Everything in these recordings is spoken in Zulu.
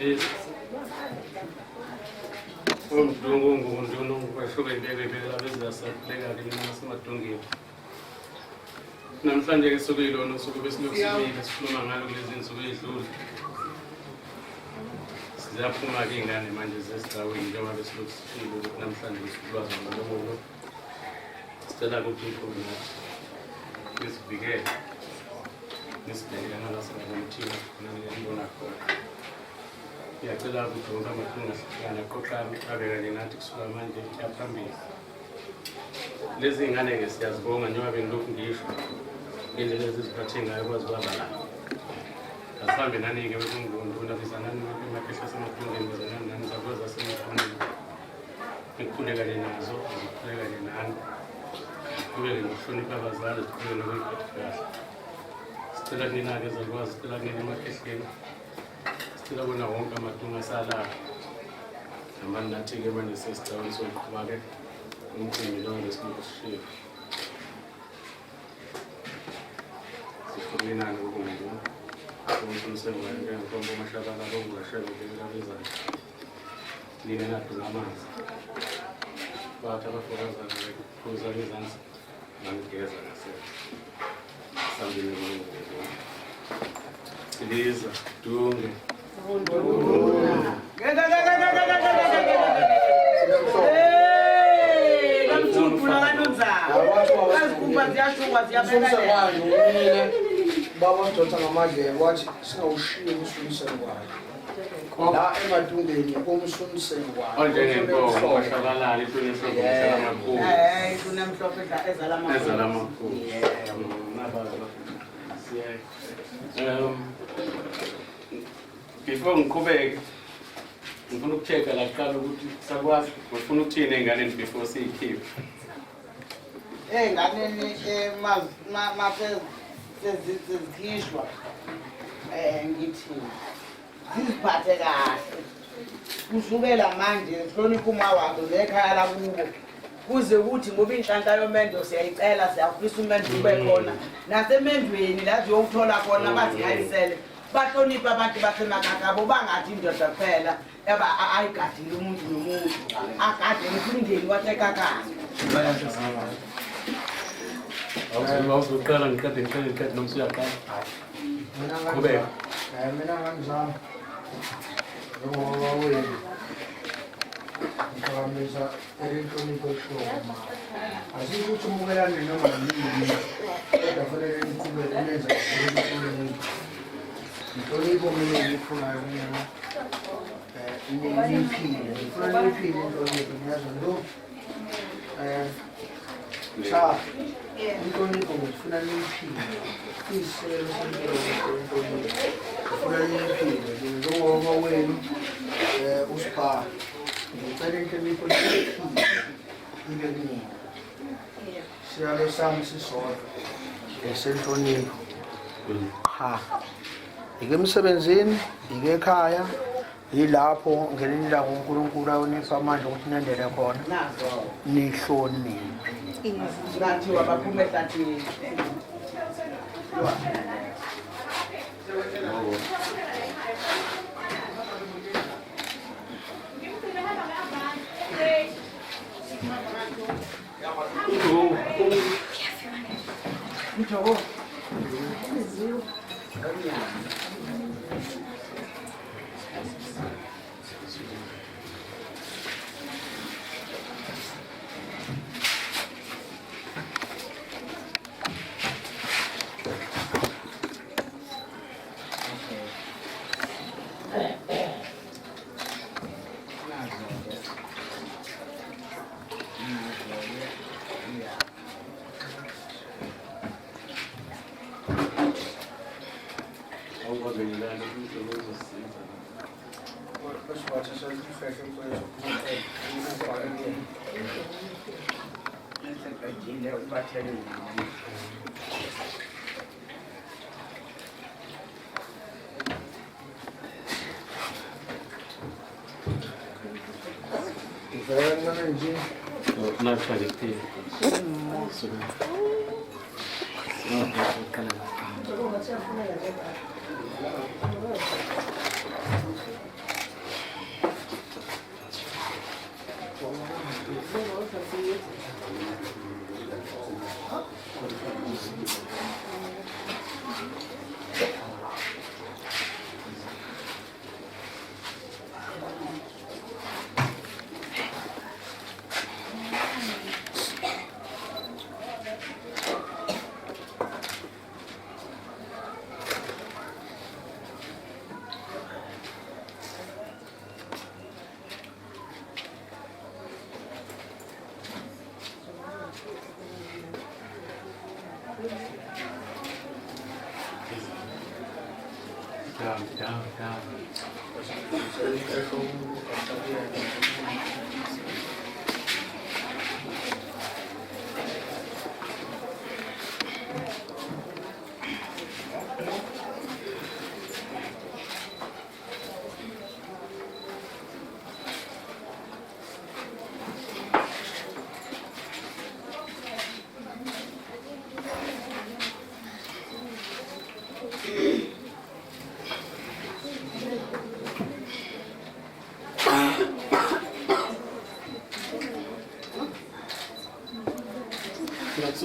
please. Nduh kwahluke ngeke bezasabheka nasemadongeni. Namhlanje ke suku ilona usuku besilokhu sibile sikhuluma ngalo kulezi insuku ezidlule. Siyaphuma ke ingane manje zesidaweni njengoba besilokhu sifile ukuthi namhlanje sikulwazi ngomlomo. Sicela ukuthi ukhulu nathi isivikele. Nisibheke ngalasebenzisa nangiyibona khona. Ngiyacela ukuthi wonke amathunga sihlangana qoqame abekane nathi kusuka manje yaphambili. Lezi ngane ke siyazibonga njengoba bengilokhu ngisho indlela eziziphathe ngayo kwazi kwaba la. Asihambe nani-ke wekunguNduh bizanani emakhehla asemadongeni bizanani nani zakwazi asemaqoneni. Ngikhulekane nazo, ngikhulekane nani. Siqhubeke nokuhlonipha abazali, siqhubeke nokuyiphatha kahle. Sicela kunina-ke ezakwazi, sicela kunina emakhehleni. Sicela bona wonke amathunga asalayo. Namanje nathi-ke manje sesidaweni sokuqhuba-ke umcimbi lowo lesilokhu sishiya. Sifuna ukuNduh. Umsebenzini ngeenkombo mashallah lokungashela ukubizana. Nina nathi ngamanzi. Bathi abafokazana kuphuza izansi nangigeza ngasese. Sambile ngoNduh. Siliza, dunge. Baba Dr. Ngamandle wathi singawushiya umsuniseni wayo. La emadungeni komsuniseni wayo. Onjengenkomo washabalala iqiniso ngomhlamakhulu. Kunemhlophe ezalama. Ezalamakhulu. Before ngiqhubeke ngifuna ukuchecka la kuqala ukuthi sakwazi ngifuna ukuthina enganeni before siyikhiphe. Enganeni sezikhishwa ngithi siziphathe kahle kusukela manje sihlonipha uma wakho nekhaya lakubo kuze ukuthi ngoba inhlanhla yomendo siyayicela siyafisa umendo ube khona nasemendweni la uyokuthola khona bazihayisele bahlonipha abantu basemakhaya bangathi indoda kuphela ayigadile umuntu nomuntu agade umndeni wasekhaya. Awuzoqala ngiqede noma usuyaqala. Qhubeka. Mina ngangizama. Ngoba wena. Ngihambisa inhlonipho eshoma. Asizwe ukuthi umukelane noma yini. Kodwa fanele niqhubeke nenze inhlonipho. Inhlonipho mina ngiyifunayo mina. Niphile. Ngifuna niphile inhlonipho ngiyazi Nduh. Stha. Inhlonipho ngifuna niyiphile. Iselo senhlonipho. Ngifuna niyiphile. Njengoba wenu uSpha. Ngicela inhlonipho niyiphile. Ibe kunina. Siyalo sami sisodwa. Esenhlonipho. Ha. Ike emsebenzini, ike ekhaya, yilapho ngelinye ilanga uNkulunkulu awunika amandla ukuthi nendele khona. Nihloniphe. Ngathiwa baphume ehlathini. kubalulekile ubathele Down.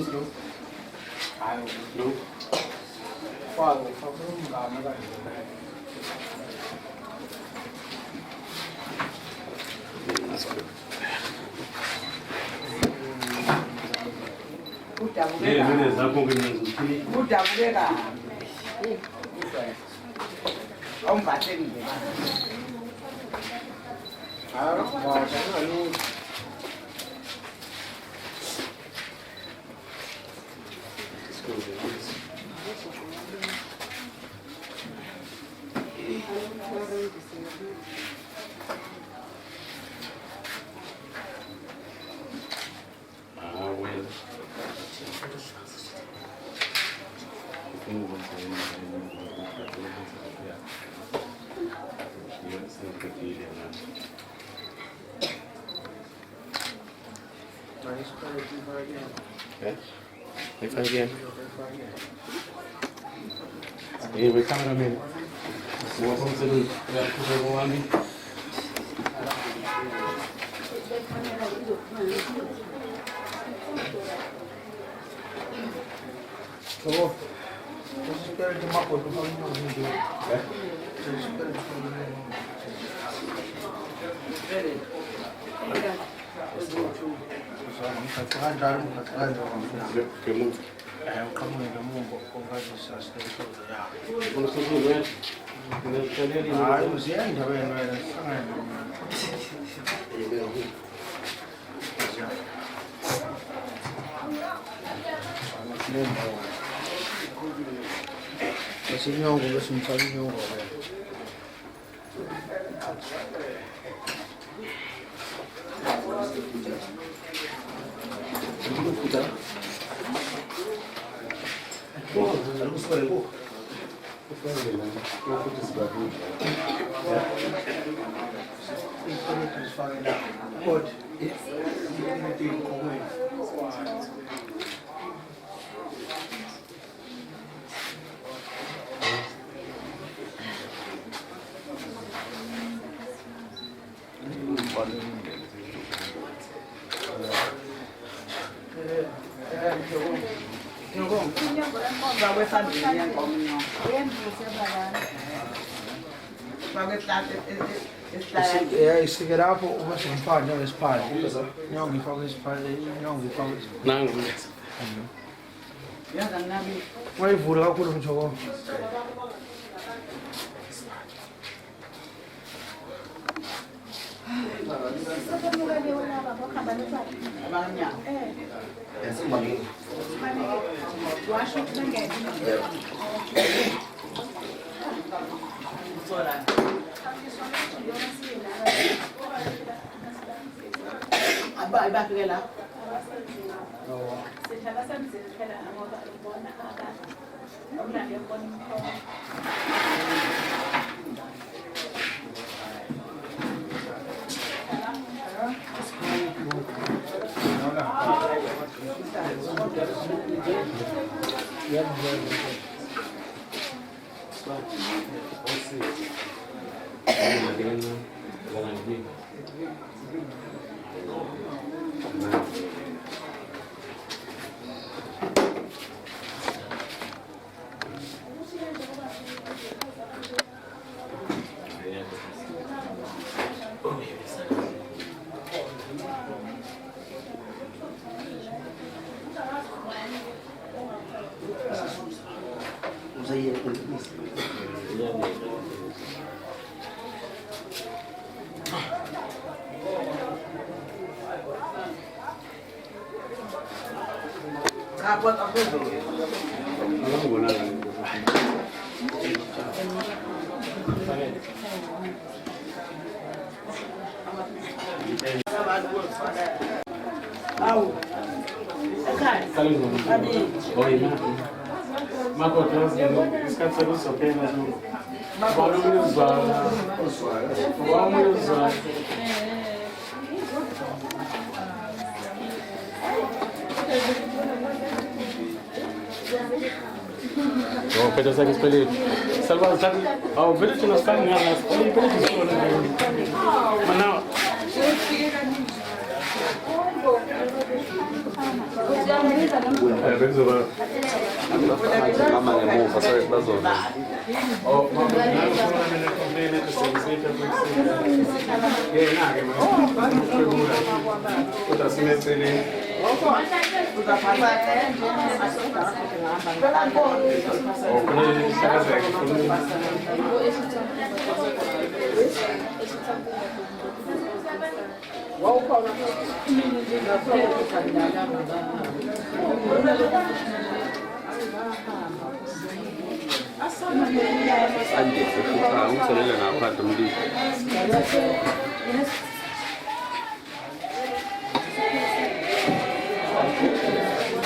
Nduh. Nduh. That's good. Udabukeka. Awumbathekile. Okay. Next time again. Hey, we're cameraman. Welcome to the one. 저거 식별 좀 하고 좀 하는 게 식별 신경 보고 진짜 신경 보고 Isikelela hapo umasimfanya ngesiphala nyongo ifaka isiphala nyongo ifaka Nangu. Yaza nami. wayivula kakhulu mjoko Abanya. Aba ibafikela. Oh, pero esa que es peli. Salva, salva. Oh, pero que nos caen ganas. Peli, peli que son. Mana.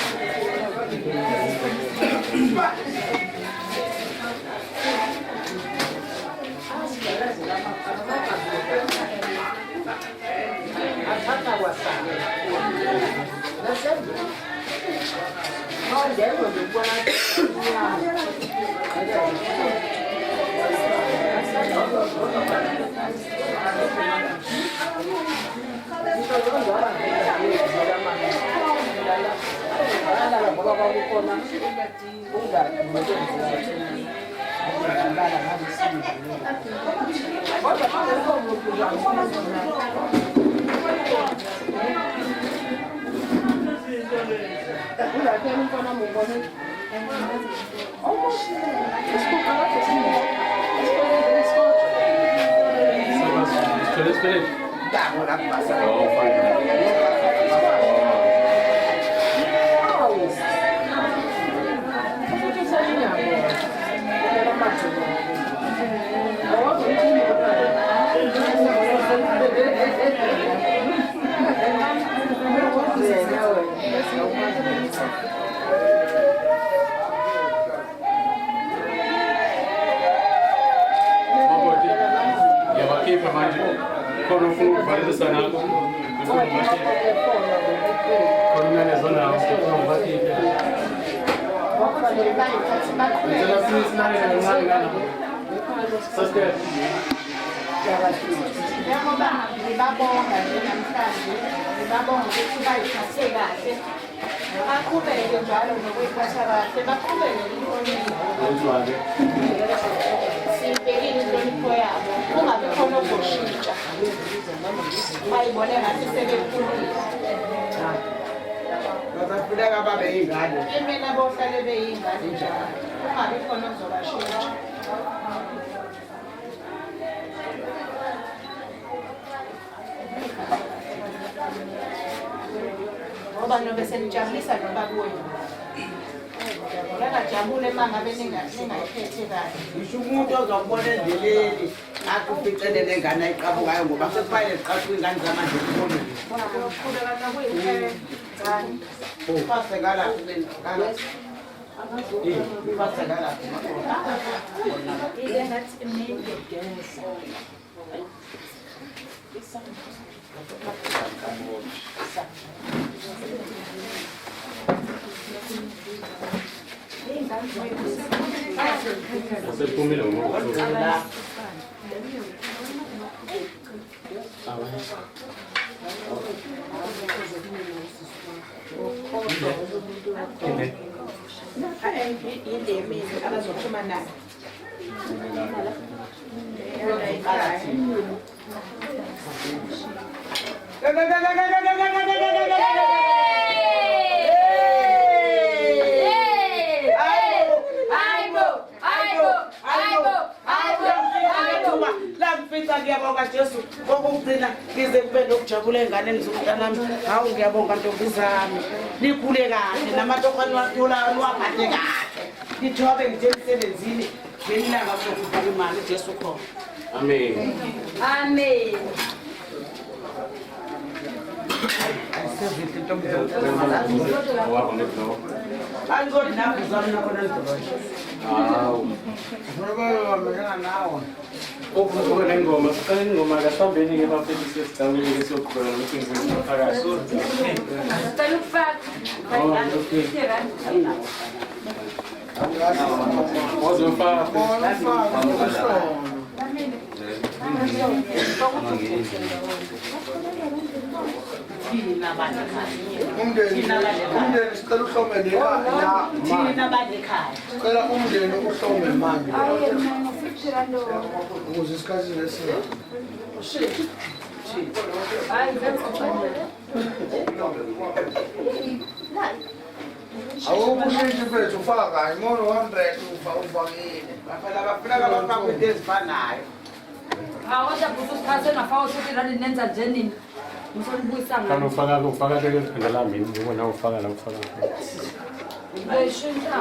Oh, akuficele nengane ayiqabukayo ngoba sekufanele ziqashwe ingane zamanje esikoleni. Ufasekala ngiyabonga Jesu kokugcina ngize kube nokujabula enganeni zomntanami. Hawu ngiyabonga ntombi zami nikhule kahle namatokwane waphathe kahle nithobe nje emsebenzini ngelilanga sokuvuka imali uJesu khona. Amen. Amen. Ayisevihle ntombi angikoni nazo zami nakhona nizobasho. Hawu. Ngoba wamekana nawo. Ukukhona ingoma, siqale ingoma kasambeni ngebafundisi esigabeni lesokhona ukuthi ngizofakazi. Sicela ukufaka. Umndeni sicela uhlomele sicela umndeni uhlome manje ukuze isikhathi lesi awukushintsha mfethu ufaka kanye mono 100 ufakile Bafuna bafaka into ezifanayo. Kodwa futhi usikhathi engafaka ukuthi rani nenza nje nini. Ngisonibuyisa Kana ufaka lelo thanda lami ngibona ufaka la ufaka. Ngiyishintsha.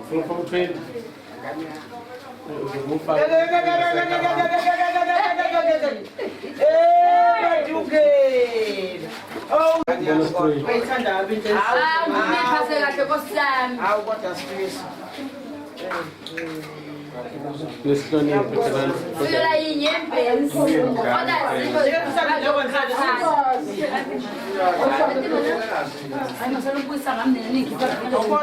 Ufuna ukuphela. Ngiphathe kahle Nkosi yami. Hawu kodwa sifisa. Nesihlonipho thanda. Uyela yinyembezi. Kodwa ngisanibuyisa ngami ningiphathe video.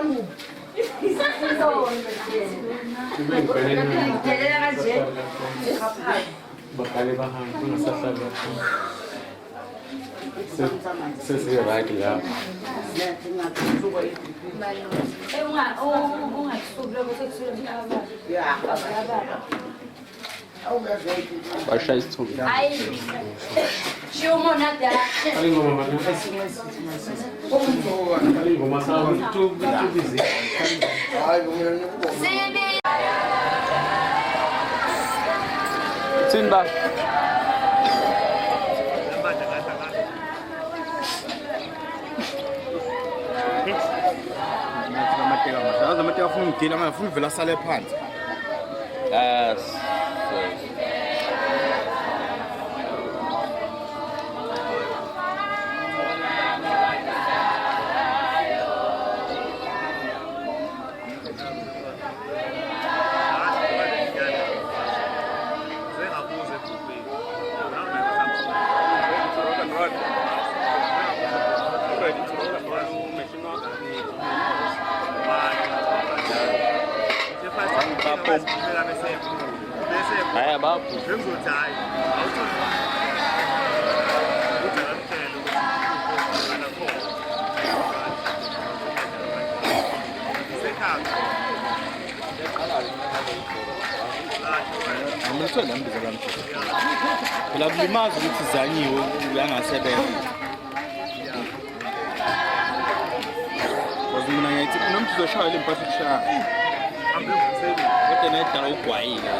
Ngidelela kanje. Bakale bahamba kungasahlala. Sesi right la. Basha isithunzi. Hayi. Shumo nada. Alingoma manje. Alingoma sawa tu busy. hayi kumele nikubone Sibi. Simba. amateka afuna umdila angafuna uvela asale phansi. Yes. Haya babu. Ngimthwe nambiza kamthi. Phela kulimaza ukuthi zanyiwe uyangasebenza. Wazimina ngithi unomuntu uzoshaya le mpahla kushaya. Kodwa nayidala ugwayile.